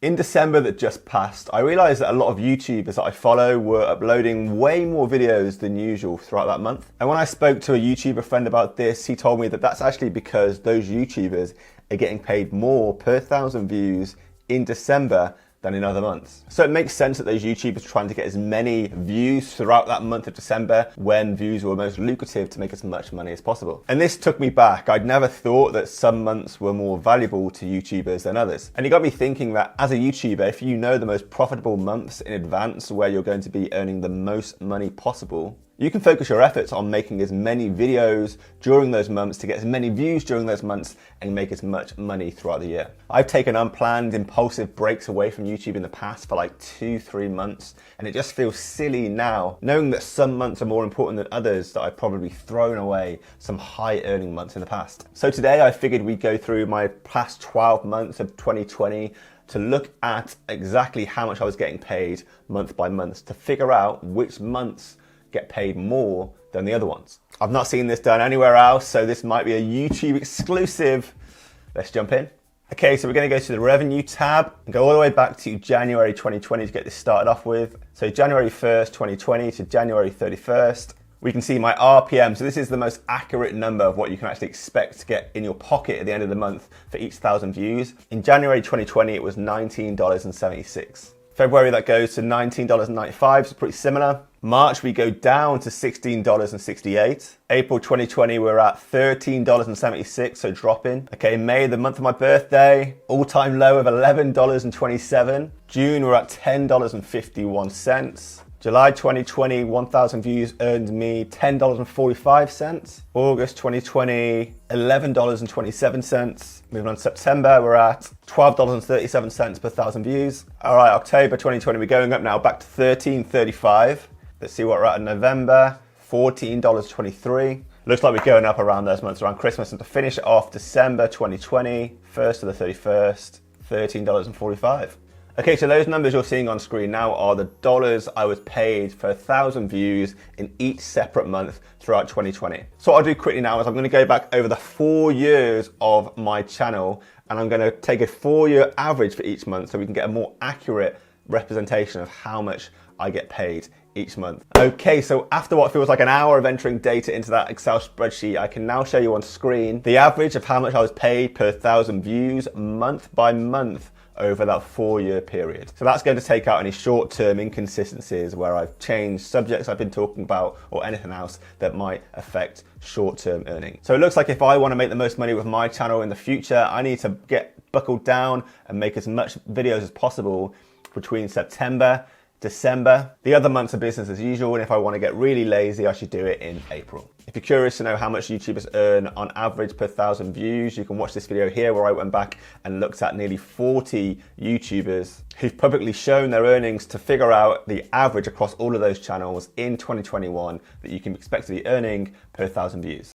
In December that just passed, I realized that a lot of YouTubers that I follow were uploading way more videos than usual throughout that month. And when I spoke to a YouTuber friend about this, he told me that that's actually because those YouTubers are getting paid more per 1,000 views in December than in other months. So it makes sense that those YouTubers are trying to get as many views throughout that month of December when views were most lucrative to make as much money as possible. And this took me back. I'd never thought that some months were more valuable to YouTubers than others. And it got me thinking that as a YouTuber, if you know the most profitable months in advance where you're going to be earning the most money possible, you can focus your efforts on making as many videos during those months to get as many views during those months and make as much money throughout the year. I've taken unplanned, impulsive breaks away from YouTube in the past for like 2-3 months, and it just feels silly now, knowing that some months are more important than others, that I've probably thrown away some high earning months in the past. So today I figured we'd go through my past 12 months of 2020 to look at exactly how much I was getting paid month by month to figure out which months get paid more than the other ones. I've not seen this done anywhere else, so this might be a YouTube exclusive. Let's jump in. Okay, so we're gonna go to the revenue tab and go all the way back to January 2020 to get this started off with. So January 1st, 2020 to January 31st. We can see my RPM. So this is the most accurate number of what you can actually expect to get in your pocket at the end of the month for each 1,000 views. In January 2020, it was $19.76. February that goes to $19.95, so pretty similar. March we go down to $16.68. April 2020 we're at $13.76, so dropping. Okay, May, the month of my birthday, all-time low of $11.27. June we're at $10.51. July 2020, 1,000 views earned me $10.45. August 2020, $11.27. Moving on to September, we're at $12.37 per 1,000 views. All right, October 2020, we're going up now back to $13.35. Let's see what we're at in November, $14.23. Looks like we're going up around those months around Christmas. And to finish it off, December 2020, 1st to the 31st, $13.45. Okay, so those numbers you're seeing on screen now are the dollars I was paid for 1,000 views in each separate month throughout 2020. So what I'll do quickly now is I'm gonna go back over the 4 years of my channel, and I'm gonna take a 4-year average for each month so we can get a more accurate representation of how much I get paid each month. Okay, so after what feels like an hour of entering data into that Excel spreadsheet, I can now show you on screen the average of how much I was paid per 1,000 views month by month over that 4-year period. So that's going to take out any short-term inconsistencies where I've changed subjects I've been talking about or anything else that might affect short-term earning. So it looks like if I want to make the most money with my channel in the future, I need to get buckled down and make as much videos as possible between September, December. The other months are business as usual, and if I want to get really lazy, I should do it in April. If you're curious to know how much YouTubers earn on average per 1,000 views, you can watch this video here where I went back and looked at nearly 40 YouTubers who've publicly shown their earnings to figure out the average across all of those channels in 2021 that you can expect to be earning per 1,000 views.